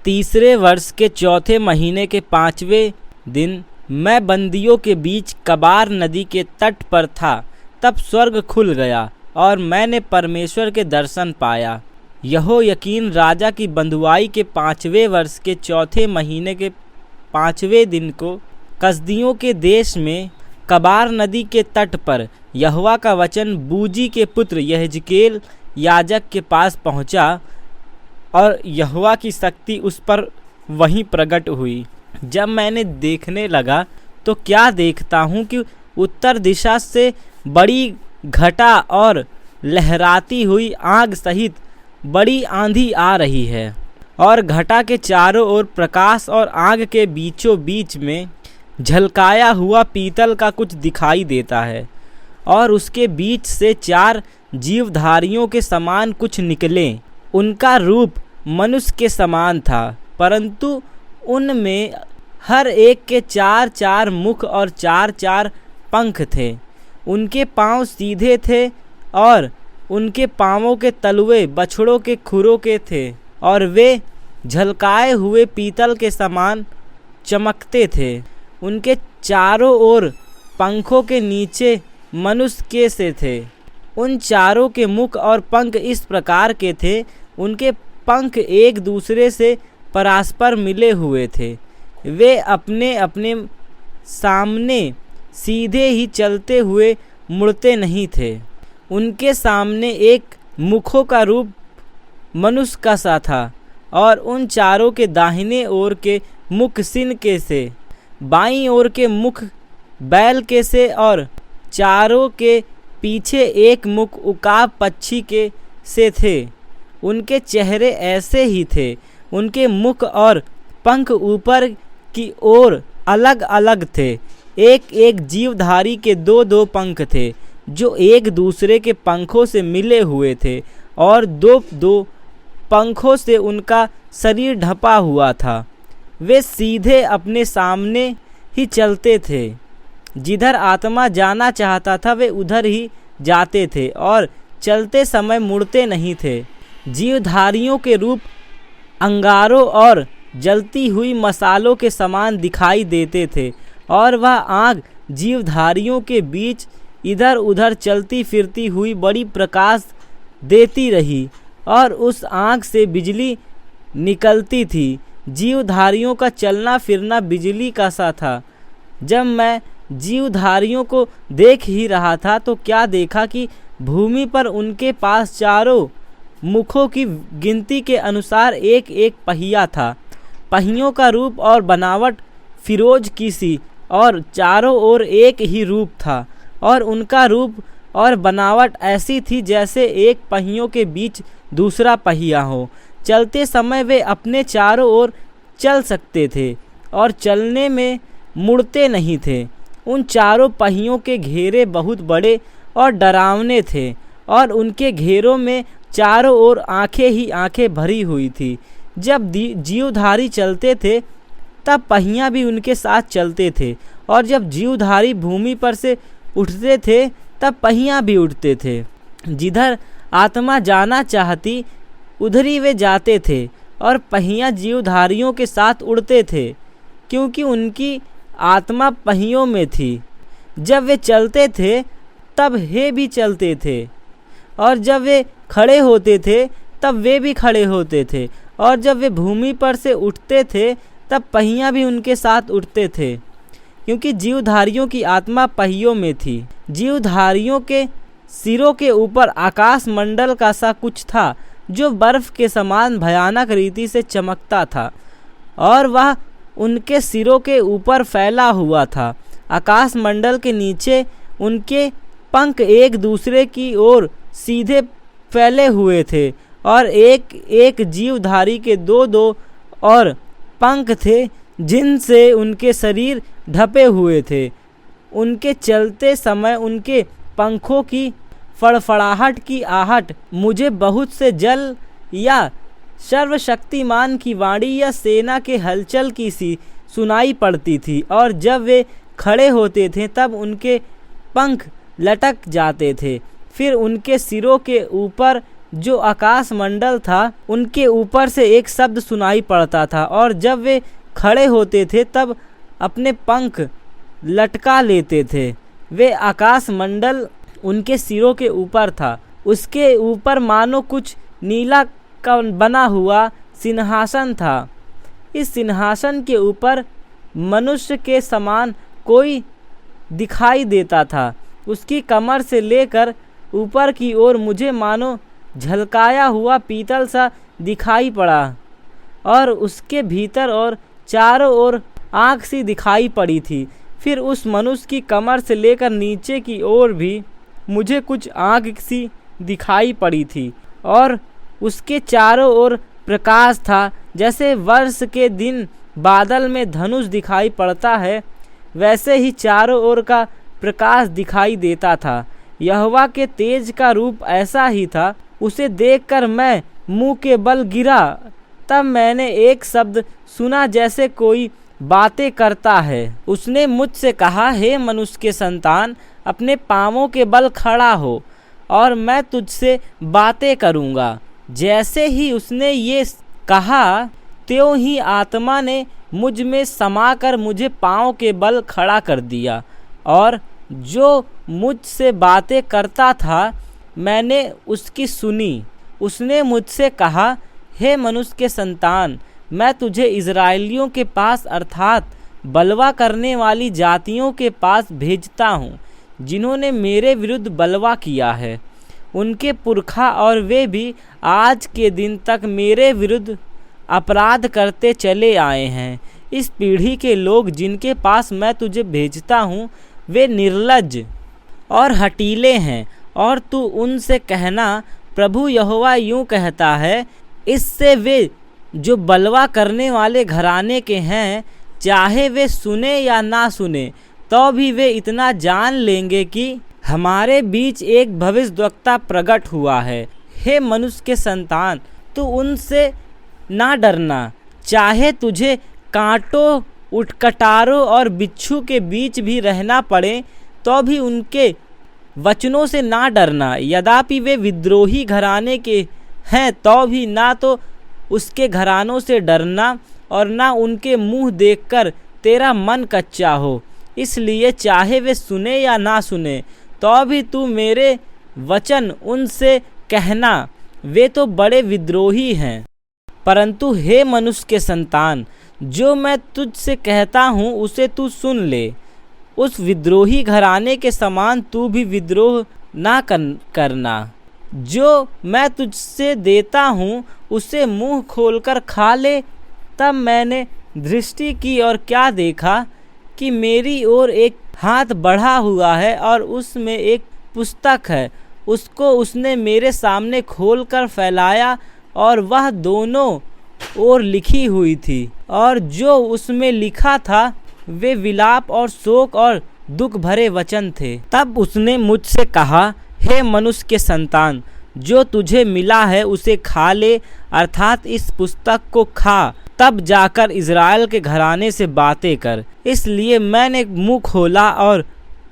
तीसरे वर्ष के चौथे महीने के 5वें दिन मैं बंदियों के बीच कबार नदी के तट पर था। तब स्वर्ग खुल गया और मैंने परमेश्वर के दर्शन पाया। यहोयाकीन राजा की बंधुआई के 5वें वर्ष के चौथे महीने के 5वें दिन को कसदियों के देश में कबार नदी के तट पर यहोवा का वचन बूजी के पुत्र यहेजकेल याजक के पास पहुंचा और यहोवा की शक्ति उस पर वहीं प्रकट हुई। जब मैंने देखने लगा तो क्या देखता हूँ कि उत्तर दिशा से बड़ी घटा और लहराती हुई आग सहित बड़ी आंधी आ रही है और घटा के चारों ओर प्रकाश और आग के बीचों बीच में झलकाया हुआ पीतल का कुछ दिखाई देता है और उसके बीच से 4 जीवधारियों के समान कुछ निकले। उनका रूप मनुष्य के समान था, परंतु उनमें हर एक के 4-4 मुख और 4-4 पंख थे। उनके पांव सीधे थे और उनके पांवों के तलवे बछड़ों के खुरों के थे और वे झलकाए हुए पीतल के समान चमकते थे। उनके चारों ओर पंखों के नीचे मनुष्य के से थे। उन चारों के मुख और पंख इस प्रकार के थे, उनके पंख एक दूसरे से परस्पर मिले हुए थे। वे अपने अपने सामने सीधे ही चलते हुए मुड़ते नहीं थे। उनके सामने एक मुखों का रूप मनुष्य का सा था और उन चारों के दाहिने ओर के मुख सिंह के से, बाईं ओर के मुख बैल के से और चारों के पीछे एक मुख उकाब पक्षी के से थे। उनके चेहरे ऐसे ही थे। उनके मुख और पंख ऊपर की ओर अलग अलग थे। एक एक जीवधारी के 2-2 पंख थे जो एक दूसरे के पंखों से मिले हुए थे और 2-2 पंखों से उनका शरीर ढपा हुआ था। वे सीधे अपने सामने ही चलते थे। जिधर आत्मा जाना चाहता था वे उधर ही जाते थे और चलते समय मुड़ते नहीं थे। जीवधारियों के रूप अंगारों और जलती हुई मसालों के समान दिखाई देते थे और वह आग जीवधारियों के बीच इधर उधर चलती फिरती हुई बड़ी प्रकाश देती रही और उस आग से बिजली निकलती थी। जीवधारियों का चलना फिरना बिजली का सा था। जब मैं जीवधारियों को देख ही रहा था तो क्या देखा कि भूमि पर उनके पास चारों मुखों की गिनती के अनुसार एक एक पहिया था। पहियों का रूप और बनावट फिरोज की सी और चारों ओर एक ही रूप था और उनका रूप और बनावट ऐसी थी जैसे एक पहियों के बीच दूसरा पहिया हो। चलते समय वे अपने चारों ओर चल सकते थे और चलने में मुड़ते नहीं थे। उन चारों पहियों के घेरे बहुत बड़े और डरावने थे और उनके घेरों में चारों ओर आंखें ही आंखें भरी हुई थी। जब जीवधारी चलते थे तब पहियां भी उनके साथ चलते थे और जब जीवधारी भूमि पर से उठते थे तब पहियां भी उठते थे। जिधर आत्मा जाना चाहती उधर ही वे जाते थे और पहियां जीवधारियों के साथ उड़ते थे, क्योंकि उनकी आत्मा पहियों में थी। जब वे चलते थे तब हे भी चलते थे और जब वे खड़े होते थे तब वे भी खड़े होते थे और जब वे भूमि पर से उठते थे तब पहियां भी उनके साथ उठते थे, क्योंकि जीवधारियों की आत्मा पहियों में थी। जीवधारियों के सिरों के ऊपर आकाश मंडल का सा कुछ था जो बर्फ के समान भयानक रीति से चमकता था और वह उनके सिरों के ऊपर फैला हुआ था। आकाश मंडल के नीचे उनके पंख एक दूसरे की ओर सीधे फैले हुए थे और एक एक जीवधारी के 2-2 और पंख थे जिनसे उनके शरीर ढपे हुए थे। उनके चलते समय उनके पंखों की फड़फड़ाहट की आहट मुझे बहुत से जल या सर्वशक्तिमान की वाणी या सेना के हलचल की सी सुनाई पड़ती थी और जब वे खड़े होते थे तब उनके पंख लटक जाते थे। फिर उनके सिरों के ऊपर जो आकाश मंडल था उनके ऊपर से एक शब्द सुनाई पड़ता था, और जब वे खड़े होते थे तब अपने पंख लटका लेते थे। वे आकाश मंडल उनके सिरों के ऊपर था। उसके ऊपर मानो कुछ नीला का बना हुआ सिंहासन था। इस सिंहासन के ऊपर मनुष्य के समान कोई दिखाई देता था। उसकी कमर से लेकर ऊपर की ओर मुझे मानो झलकाया हुआ पीतल सा दिखाई पड़ा, और उसके भीतर और चारों ओर आँख सी दिखाई पड़ी थी। फिर उस मनुष्य की कमर से लेकर नीचे की ओर भी मुझे कुछ आँख सी दिखाई पड़ी थी, और उसके चारों ओर प्रकाश था। जैसे वर्ष के दिन बादल में धनुष दिखाई पड़ता है, वैसे ही चारों ओर का प्रकाश दिखाई देता था। यहोवा के तेज का रूप ऐसा ही था। उसे देखकर मैं मुंह के बल गिरा। तब मैंने एक शब्द सुना जैसे कोई बातें करता है। उसने मुझसे कहा, हे मनुष्य के संतान, अपने पांवों के बल खड़ा हो और मैं तुझसे बातें करूँगा। जैसे ही उसने ये कहा, त्यों ही आत्मा ने मुझ में समाकर मुझे पाँव के बल खड़ा कर दिया, और जो मुझसे बातें करता था मैंने उसकी सुनी। उसने मुझसे कहा, हे मनुष्य के संतान, मैं तुझे इज़राइलियों के पास अर्थात बलवा करने वाली जातियों के पास भेजता हूँ, जिन्होंने मेरे विरुद्ध बलवा किया है। उनके पुरखा और वे भी आज के दिन तक मेरे विरुद्ध अपराध करते चले आए हैं। इस पीढ़ी के लोग जिनके पास मैं तुझे भेजता हूँ, वे निर्लज्ज और हठीले हैं, और तू उनसे कहना, प्रभु यहोवा यूँ कहता है। इससे वे जो बलवा करने वाले घराने के हैं, चाहे वे सुने या ना सुने, तो भी वे इतना जान लेंगे कि हमारे बीच एक भविष्यद्वक्ता प्रकट हुआ है। हे मनुष्य के संतान, तू उनसे ना डरना। चाहे तुझे कांटों, उटकटारों और बिच्छू के बीच भी रहना पड़े, तो भी उनके वचनों से ना डरना। यद्यपि वे विद्रोही घराने के हैं, तो भी ना तो उसके घरानों से डरना, और ना उनके मुंह देखकर तेरा मन कच्चा हो। इसलिए चाहे वे सुने या ना सुने, तो भी तू मेरे वचन उनसे कहना। वे तो बड़े विद्रोही हैं। परंतु हे मनुष्य के संतान, जो मैं तुझसे कहता हूँ उसे तू सुन ले। उस विद्रोही घराने के समान तू भी विद्रोह ना करना। जो मैं तुझसे देता हूँ उसे मुंह खोलकर खा ले। तब मैंने दृष्टि की और क्या देखा कि मेरी ओर एक हाथ बढ़ा हुआ है, और उसमें एक पुस्तक है। उसको उसने मेरे सामने खोलकर फैलाया, और वह दोनों ओर लिखी हुई थी, और जो उसमें लिखा था वे विलाप और शोक और दुख भरे वचन थे। तब उसने मुझसे कहा, हे मनुष्य के संतान, जो तुझे मिला है उसे खा ले, अर्थात इस पुस्तक को खा, तब जाकर इज़राइल के घराने से बातें कर। इसलिए मैंने मुंह खोला और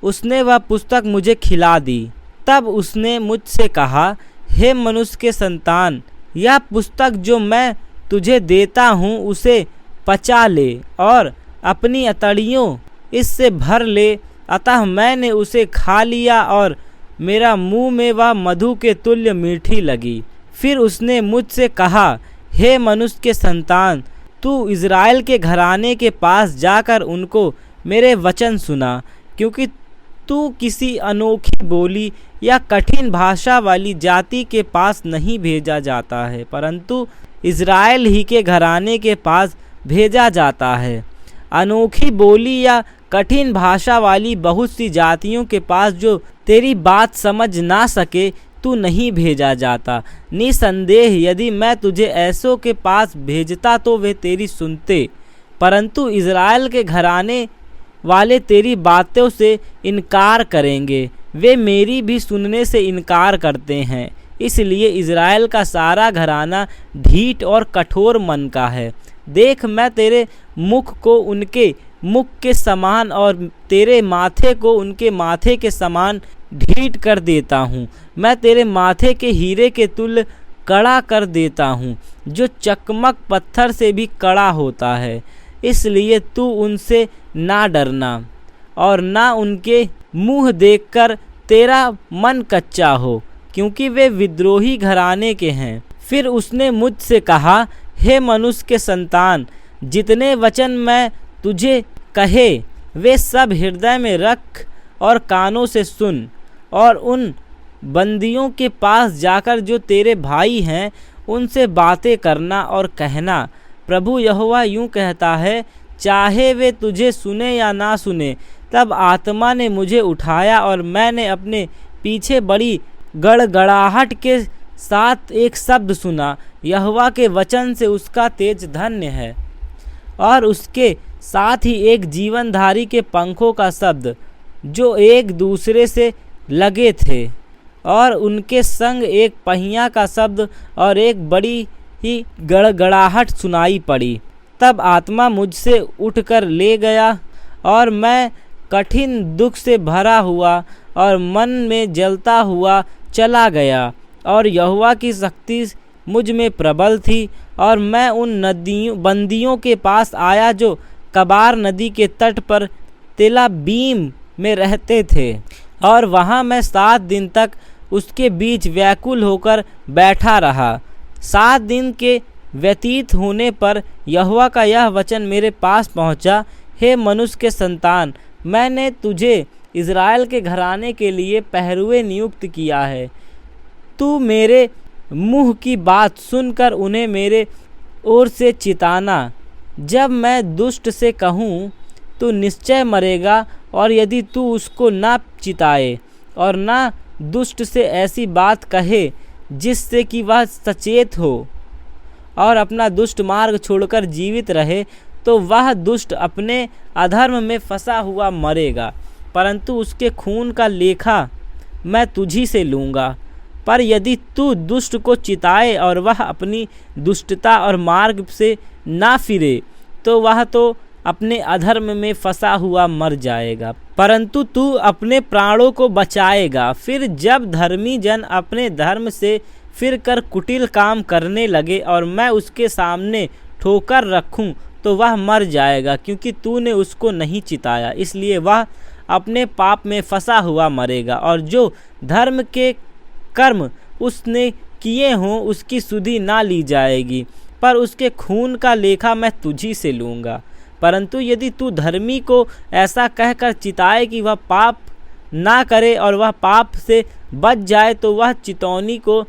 उसने वह पुस्तक मुझे खिला दी। तब उसने मुझसे कहा, हे मनुष्य के संतान, यह पुस्तक जो मैं तुझे देता हूँ उसे पचा ले और अपनी अतड़ियों इससे भर ले। अतः मैंने उसे खा लिया और मेरा मुंह में वह मधु के तुल्य मीठी लगी। फिर उसने मुझसे कहा, हे मनुष्य के संतान, तू इज़राइल के घराने के पास जाकर उनको मेरे वचन सुना, क्योंकि तू किसी अनोखी बोली या कठिन भाषा वाली जाति के पास नहीं भेजा जाता है, परंतु इज़राइल ही के घराने के पास भेजा जाता है। अनोखी बोली या कठिन भाषा वाली बहुत सी जातियों के पास जो तेरी बात समझ ना सके, तू नहीं भेजा जाता। निसंदेह यदि मैं तुझे ऐसों के पास भेजता तो वे तेरी सुनते, परंतु इज़राइल के घराने वाले तेरी बातों से इनकार करेंगे। वे मेरी भी सुनने से इनकार करते हैं। इसलिए इज़राइल का सारा घराना ढीठ और कठोर मन का है। देख, मैं तेरे मुख को उनके मुख के समान और तेरे माथे को उनके माथे के समान ढीठ कर देता हूँ। मैं तेरे माथे के हीरे के तुल्य कड़ा कर देता हूँ, जो चकमक पत्थर से भी कड़ा होता है। इसलिए तू उनसे ना डरना और ना उनके मुंह देखकर तेरा मन कच्चा हो, क्योंकि वे विद्रोही घराने के हैं। फिर उसने मुझसे कहा, हे मनुष्य के संतान, जितने वचन मैं तुझे कहे वे सब हृदय में रख और कानों से सुन, और उन बंदियों के पास जाकर जो तेरे भाई हैं उनसे बातें करना और कहना, प्रभु यहोवा यूँ कहता है, चाहे वे तुझे सुने या ना सुने। तब आत्मा ने मुझे उठाया और मैंने अपने पीछे बड़ी गड़गड़ाहट के साथ एक शब्द सुना, यहोवा के वचन से उसका तेज धन्य है। और उसके साथ ही एक जीवनधारी के पंखों का शब्द जो एक दूसरे से लगे थे, और उनके संग एक पहिया का शब्द और एक बड़ी ही गड़गड़ाहट सुनाई पड़ी। तब आत्मा मुझसे उठकर ले गया और मैं कठिन दुख से भरा हुआ और मन में जलता हुआ चला गया, और यहोवा की शक्ति मुझ में प्रबल थी। और मैं उन बंदियों के पास आया जो कबार नदी के तट पर तेलाबीम में रहते थे, और वहाँ मैं 7 दिन तक उसके बीच व्याकुल होकर बैठा रहा। 7 दिन के व्यतीत होने पर यहोवा का यह वचन मेरे पास पहुँचा, हे मनुष्य के संतान, मैंने तुझे इज़राइल के घराने के लिए पहरुए नियुक्त किया है। तू मेरे मुँह की बात सुनकर उन्हें मेरे ओर से चिताना। जब मैं दुष्ट से कहूँ तू निश्चय मरेगा, और यदि तू उसको ना चिताए और ना दुष्ट से ऐसी बात कहे जिससे कि वह सचेत हो और अपना दुष्ट मार्ग छोड़कर जीवित रहे, तो वह दुष्ट अपने अधर्म में फंसा हुआ मरेगा, परंतु उसके खून का लेखा मैं तुझी से लूँगा। पर यदि तू दुष्ट को चिताए और वह अपनी दुष्टता और मार्ग से ना फिरे, तो वह तो अपने अधर्म में फंसा हुआ मर जाएगा, परंतु तू अपने प्राणों को बचाएगा। फिर जब धर्मी जन अपने धर्म से फिर कर कुटिल काम करने लगे और मैं उसके सामने ठोकर रखूं, तो वह मर जाएगा, क्योंकि तूने उसको नहीं चिताया, इसलिए वह अपने पाप में फंसा हुआ मरेगा। और जो धर्म के कर्म उसने किए हों उसकी सुधि ना ली जाएगी, पर उसके खून का लेखा मैं तुझी से लूँगा। परंतु यदि तू धर्मी को ऐसा कहकर चिताए कि वह पाप ना करे और वह पाप से बच जाए, तो वह चितौनी को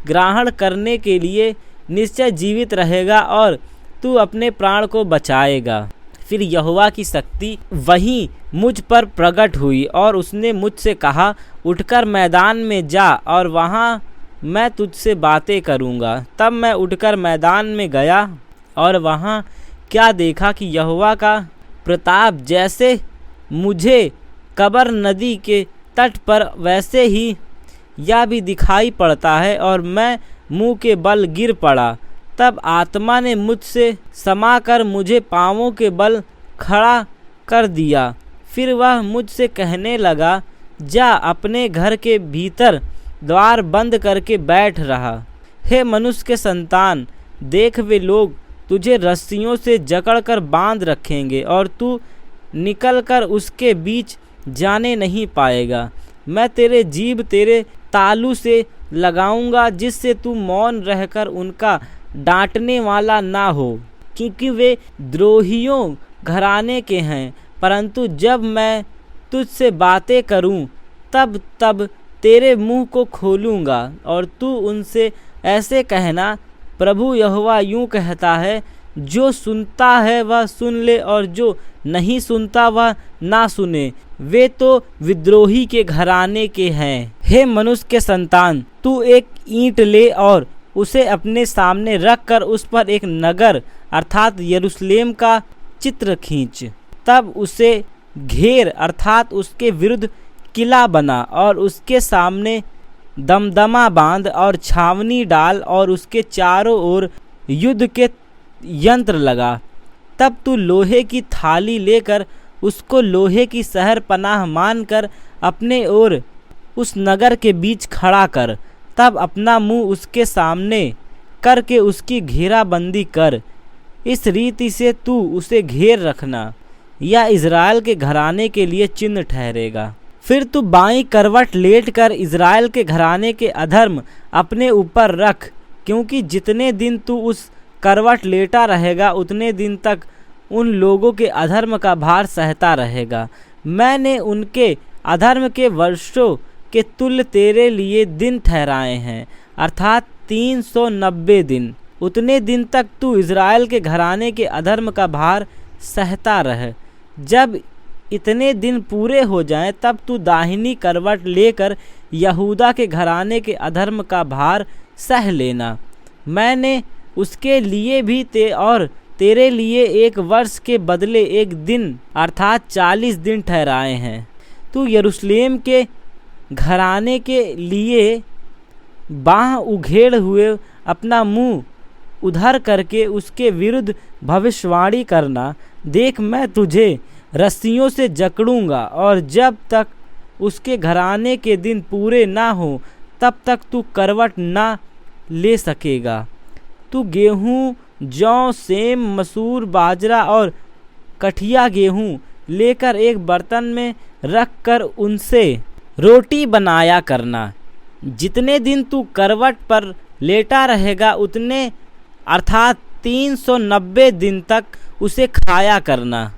ग्रहण करने के लिए निश्चय जीवित रहेगा और तू अपने प्राण को बचाएगा। फिर यहोवा की शक्ति वहीं मुझ पर प्रकट हुई और उसने मुझसे कहा, उठकर मैदान में जा और वहाँ मैं तुझसे बातें करूँगा। तब मैं उठकर मैदान में गया और वहाँ क्या देखा कि यहोवा का प्रताप जैसे मुझे कबर नदी के तट पर वैसे ही यह भी दिखाई पड़ता है, और मैं मुंह के बल गिर पड़ा। तब आत्मा ने मुझसे समाकर मुझे पाँवों के बल खड़ा कर दिया। फिर वह मुझसे कहने लगा, जा अपने घर के भीतर द्वार बंद करके बैठ रहा। हे मनुष्य के संतान, देख वे लोग तुझे रस्सियों से जकड़कर बांध रखेंगे और तू निकलकर उसके बीच जाने नहीं पाएगा। मैं तेरे जीभ तेरे तालू से लगाऊंगा, जिससे तू मौन रहकर उनका डांटने वाला ना हो, क्योंकि वे द्रोहियों घराने के हैं। परंतु जब मैं तुझसे बातें करूं, तब तेरे मुंह को खोलूंगा और तू उनसे ऐसे कहना, प्रभु यहोवा यूँ कहता है, जो सुनता है वह सुन ले और जो नहीं सुनता वह ना सुने। वे तो विद्रोही के घराने के हैं। हे मनुष्य के संतान, तू एक ईंट ले और उसे अपने सामने रख कर उस पर एक नगर अर्थात यरूशलेम का चित्र खींच। तब उसे घेर अर्थात उसके विरुद्ध किला बना और उसके सामने दमदमा बांध और छावनी डाल और उसके चारों ओर युद्ध के यंत्र लगा। तब तू लोहे की थाली लेकर उसको लोहे की शहर पनाह मानकर अपने ओर उस नगर के बीच खड़ा कर, तब अपना मुंह उसके सामने करके उसकी घेराबंदी कर। इस रीति से तू उसे घेर रखना, यह इज़राइल के घराने के लिए चिन्ह ठहरेगा। फिर तू बाईं करवट लेट कर इज़राइल के घराने के अधर्म अपने ऊपर रख, क्योंकि जितने दिन तू उस करवट लेटा रहेगा उतने दिन तक उन लोगों के अधर्म का भार सहता रहेगा। मैंने उनके अधर्म के वर्षों के तुल्य तेरे लिए दिन ठहराए हैं, अर्थात 390 दिन। उतने दिन तक तू इज़राइल के घराने के अधर्म का भार सहता रह। जब इतने दिन पूरे हो जाएं, तब तू दाहिनी करवट लेकर यहूदा के घराने के अधर्म का भार सह लेना। मैंने उसके लिए भी तेरे लिए 1 वर्ष के बदले 1 दिन अर्थात 40 दिन ठहराए हैं। तू यरूशलेम के घराने के लिए बाँह उघेड़ हुए अपना मुंह उधर करके उसके विरुद्ध भविष्यवाणी करना। देख, मैं तुझे रस्सियों से जकड़ूंगा और जब तक उसके घराने के दिन पूरे ना हो तब तक तू करवट ना ले सकेगा। तू गेहूँ, जौ, सेम, मसूर, बाजरा और कठिया गेहूँ लेकर एक बर्तन में रख कर उनसे रोटी बनाया करना। जितने दिन तू करवट पर लेटा रहेगा उतने अर्थात 390 दिन तक उसे खाया करना।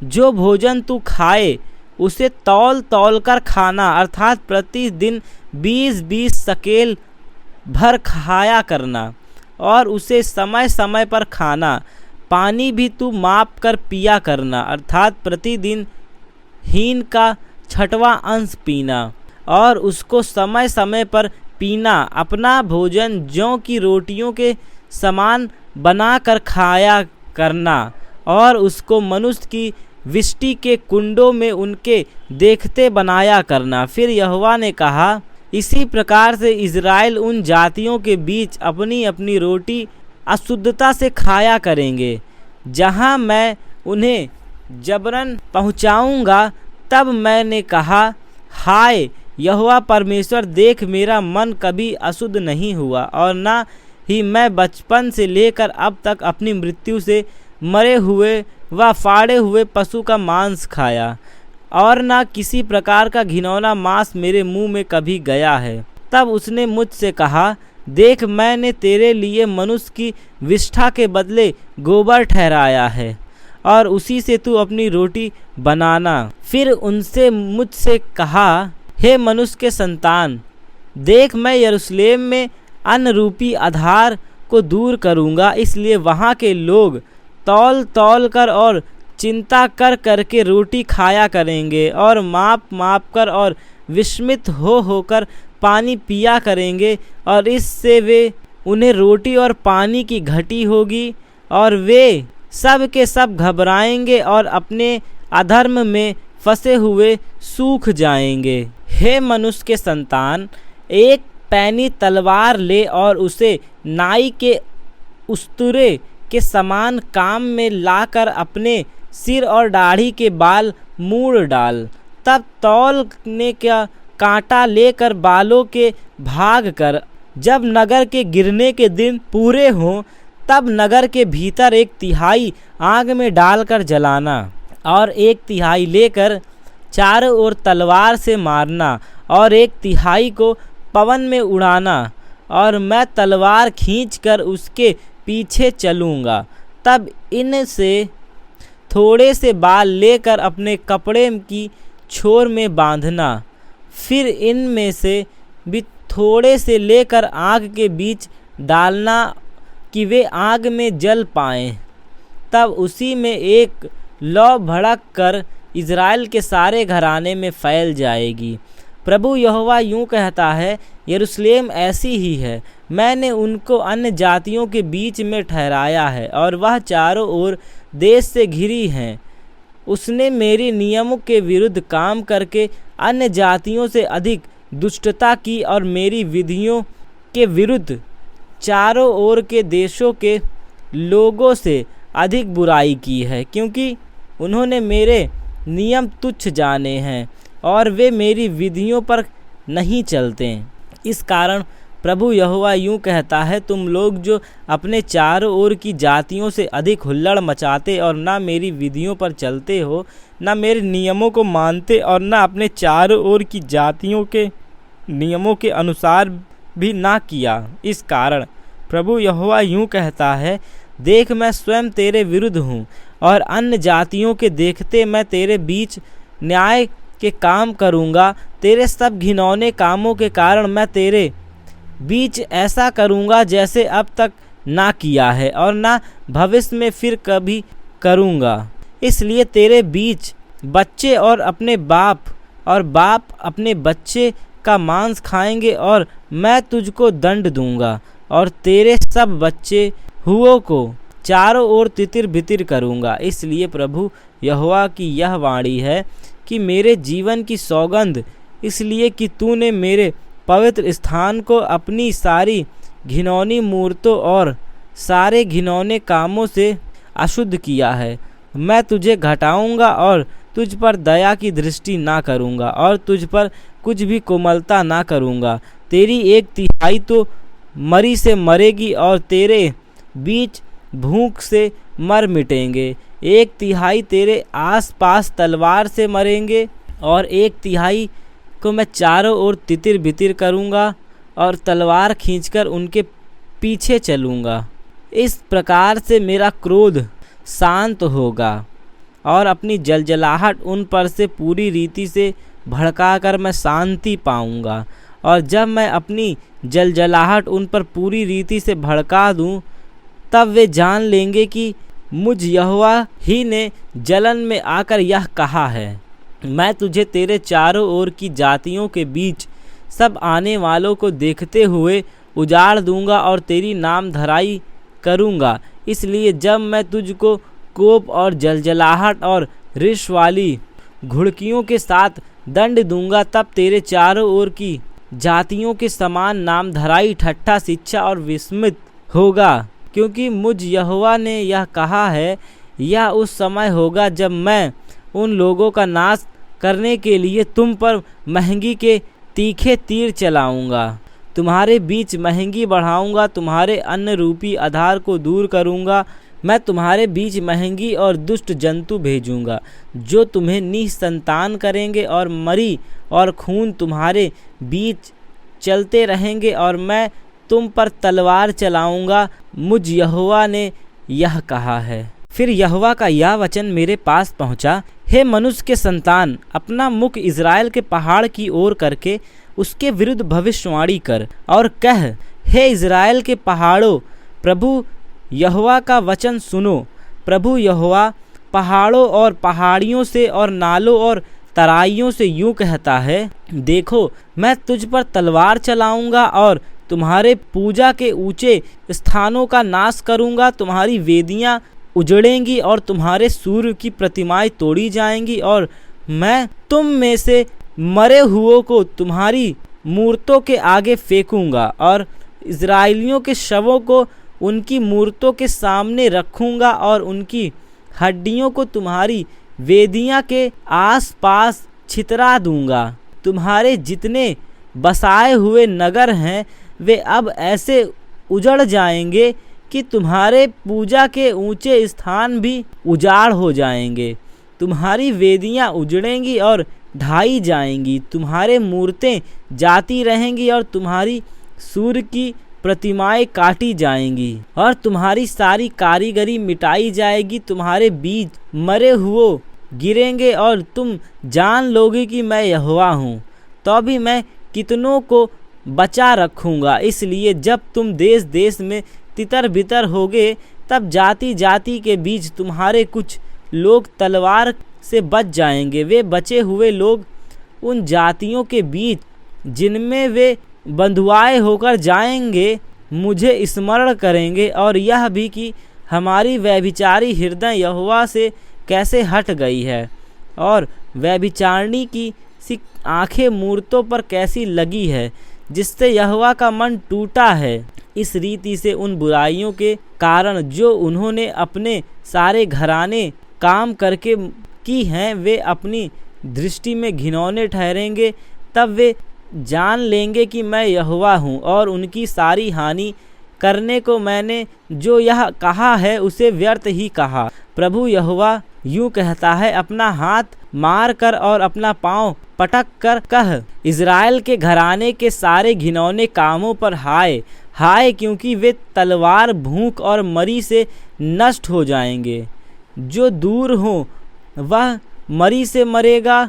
जो भोजन तू खाए उसे तौल तौल कर खाना, अर्थात प्रतिदिन 20-20 शकेल भर खाया करना और उसे समय समय पर खाना। पानी भी तू माप कर पिया करना, अर्थात प्रतिदिन हीन का 6वां अंश पीना और उसको समय समय पर पीना। अपना भोजन जौ की रोटियों के समान बना कर खाया करना और उसको मनुष्य की विष्टि के कुंडों में उनके देखते बनाया करना। फिर यहोवा ने कहा, इसी प्रकार से इज़राइल उन जातियों के बीच अपनी अपनी रोटी अशुद्धता से खाया करेंगे, जहाँ मैं उन्हें जबरन पहुँचाऊँगा। तब मैंने कहा, हाय यहोवा परमेश्वर, देख, मेरा मन कभी अशुद्ध नहीं हुआ और ना ही मैं बचपन से लेकर अब तक अपनी मृत्यु से मरे हुए व फाड़े हुए पशु का मांस खाया, और ना किसी प्रकार का घिनौना मांस मेरे मुंह में कभी गया है। तब उसने मुझसे कहा, देख, मैंने तेरे लिए मनुष्य की विष्ठा के बदले गोबर ठहराया है और उसी से तू अपनी रोटी बनाना। फिर उनसे मुझसे कहा, हे मनुष्य के संतान, देख, मैं यरूशलेम में अन्न रूपी आधार को दूर करूँगा, इसलिए वहाँ के लोग तौल तौल कर और चिंता कर करके रोटी खाया करेंगे और माप माप कर और विस्मित होकर पानी पिया करेंगे, और इससे वे उन्हें रोटी और पानी की घटी होगी और वे सब के सब घबराएंगे और अपने अधर्म में फंसे हुए सूख जाएंगे। हे मनुष्य के संतान, एक पैनी तलवार ले और उसे नाई के उस्तरे के समान काम में लाकर अपने सिर और दाढ़ी के बाल मूड़ डाल। तब तौलने का कांटा लेकर बालों के भाग कर जब नगर के गिरने के दिन पूरे हों, तब नगर के भीतर 1/3 आग में डालकर जलाना और 1/3 लेकर चारों ओर तलवार से मारना और 1/3 को पवन में उड़ाना, और मैं तलवार खींचकर उसके पीछे चलूँगा। तब इनसे थोड़े से बाल लेकर अपने कपड़े की छोर में बांधना, फिर इनमें से भी थोड़े से लेकर आग के बीच डालना कि वे आग में जल पाएं। तब उसी में एक लौ भड़क कर इज़राइल के सारे घराने में फैल जाएगी। प्रभु यहोवा यूँ कहता है, यरूशलेम ऐसी ही है, मैंने उनको अन्य जातियों के बीच में ठहराया है और वह चारों ओर देश से घिरी हैं। उसने मेरे नियमों के विरुद्ध काम करके अन्य जातियों से अधिक दुष्टता की और मेरी विधियों के विरुद्ध चारों ओर के देशों के लोगों से अधिक बुराई की है, क्योंकि उन्होंने मेरे नियम तुच्छ जाने हैं और वे मेरी विधियों पर नहीं चलते। इस कारण प्रभु यहोवा यूँ कहता है, तुम लोग जो अपने चारों ओर की जातियों से अधिक हुल्लड़ मचाते और ना मेरी विधियों पर चलते हो, ना मेरे नियमों को मानते और ना अपने चारों ओर की जातियों के नियमों के अनुसार भी ना किया, इस कारण प्रभु यहोवा यूँ कहता है, देख मैं स्वयं तेरे विरुद्ध हूँ और अन्य जातियों के देखते मैं तेरे बीच न्याय के काम करूँगा। तेरे सब घिनौने कामों के कारण मैं तेरे बीच ऐसा करूँगा जैसे अब तक ना किया है और ना भविष्य में फिर कभी करूँगा। इसलिए तेरे बीच बच्चे और अपने बाप और बाप अपने बच्चे का मांस खाएंगे और मैं तुझको दंड दूंगा और तेरे सब बच्चे हुओं को चारों ओर तितिर बितिर करूँगा। इसलिए प्रभु यहोवा की यह वाणी है कि मेरे जीवन की सौगंध, इसलिए कि तूने मेरे पवित्र स्थान को अपनी सारी घिनौनी मूर्तों और सारे घिनौने कामों से अशुद्ध किया है, मैं तुझे घटाऊंगा और तुझ पर दया की दृष्टि ना करूंगा और तुझ पर कुछ भी कोमलता ना करूंगा। तेरी 1/3 तो मरी से मरेगी और तेरे बीच भूख से मर मिटेंगे। 1/3 तेरे आस-पास तलवार से मरेंगे और 1/3 को मैं चारों ओर तितिर बितिर करूँगा और तलवार खींचकर उनके पीछे चलूँगा। इस प्रकार से मेरा क्रोध शांत होगा और अपनी जलजलाहट उन पर से पूरी रीति से भड़काकर मैं शांति पाऊँगा। और जब मैं अपनी जलजलाहट उन पर पूरी रीति से भड़का दूँ, तब वे जान लेंगे कि मुझ यहोवा ही ने जलन में आकर यह कहा है, मैं तुझे तेरे चारों ओर की जातियों के बीच सब आने वालों को देखते हुए उजाड़ दूंगा और तेरी नाम धराई करूंगा। इसलिए जब मैं तुझको कोप और जलजलाहट और रिश वाली घुड़कियों के साथ दंड दूंगा, तब तेरे चारों ओर की जातियों के समान नाम धराई, ठट्ठा, शिक्षा और विस्मित होगा। क्योंकि मुझ यहोवा ने यह कहा है, यह उस समय होगा जब मैं उन लोगों का नाश करने के लिए तुम पर महंगी के तीखे तीर चलाऊंगा, तुम्हारे बीच महंगी बढ़ाऊंगा, तुम्हारे अन्न रूपी आधार को दूर करूंगा। मैं तुम्हारे बीच महंगी और दुष्ट जंतु भेजूंगा जो तुम्हें निसंतान करेंगे और मरी और खून तुम्हारे बीच चलते रहेंगे और मैं तुम पर तलवार चलाऊंगा, मुझ यहोवा ने यह कहा है। फिर यहोवा का यह वचन मेरे पास पहुंचा, हे मनुष्य के संतान, अपना मुख इज़राइल के पहाड़ की ओर करके उसके विरुद्ध भविष्यवाणी कर और कह, हे इज़राइल के पहाड़ों, प्रभु यहोवा का वचन सुनो। प्रभु यहोवा पहाड़ों और पहाड़ियों से और नालों और तराइयों से यूँ कहता है, देखो मैं तुझ पर तलवार चलाऊंगा और तुम्हारे पूजा के ऊंचे स्थानों का नाश करूंगा। तुम्हारी वेदियां उजड़ेंगी और तुम्हारे सूर्य की प्रतिमाएं तोड़ी जाएंगी और मैं तुम में से मरे हुओं को तुम्हारी मूर्तों के आगे फेंकूंगा और इज़राइलियों के शवों को उनकी मूर्तों के सामने रखूंगा और उनकी हड्डियों को तुम्हारी वेदियां के आस-पास छितरा दूंगा। तुम्हारे जितने बसाए हुए नगर हैं वे अब ऐसे उजड़ जाएंगे कि तुम्हारे पूजा के ऊंचे स्थान भी उजाड़ हो जाएंगे। तुम्हारी वेदियां उजड़ेंगी और ढाई जाएंगी, तुम्हारे मूर्तें जाती रहेंगी और तुम्हारी सूर्य की प्रतिमाएं काटी जाएंगी और तुम्हारी सारी कारीगरी मिटाई जाएगी। तुम्हारे बीच मरे हुए गिरेंगे और तुम जान लोगे कि मैं यहोवा हूँ। तो भी मैं कितनों को बचा रखूँगा। इसलिए जब तुम देश देश में तितर बितर होगे, तब जाति जाति के बीच तुम्हारे कुछ लोग तलवार से बच जाएंगे। वे बचे हुए लोग उन जातियों के बीच जिनमें वे बंधुआए होकर जाएंगे मुझे स्मरण करेंगे और यह भी कि हमारी व्यभिचारी हृदय यहोवा से कैसे हट गई है और व्यभिचारिणी की सी आंखें मूर्तों पर कैसी लगी है, जिससे यहोवा का मन टूटा है। इस रीति से उन बुराइयों के कारण जो उन्होंने अपने सारे घराने काम करके की हैं, वे अपनी दृष्टि में घिनौने ठहरेंगे। तब वे जान लेंगे कि मैं यहोवा हूँ, और उनकी सारी हानि करने को मैंने जो यह कहा है उसे व्यर्थ ही कहा। प्रभु यहोवा यूँ कहता है, अपना हाथ मार कर और अपना पाँव पटक कर कह, इज़राइल के घराने के सारे घिनौने कामों पर हाय हाय, क्योंकि वे तलवार, भूख और मरी से नष्ट हो जाएंगे। जो दूर हो वह मरी से मरेगा,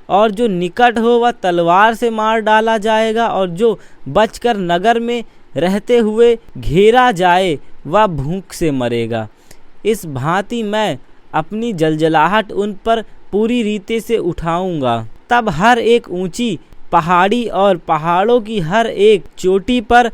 और जो निकट हो वह तलवार से मार डाला जाएगा, और जो बचकर नगर में रहते हुए घेरा जाए वह भूख से मरेगा। इस भांति मैं अपनी जलजलाहट उन पर पूरी रीति से उठाऊंगा। तब हर एक ऊंची पहाड़ी और पहाड़ों की हर एक चोटी पर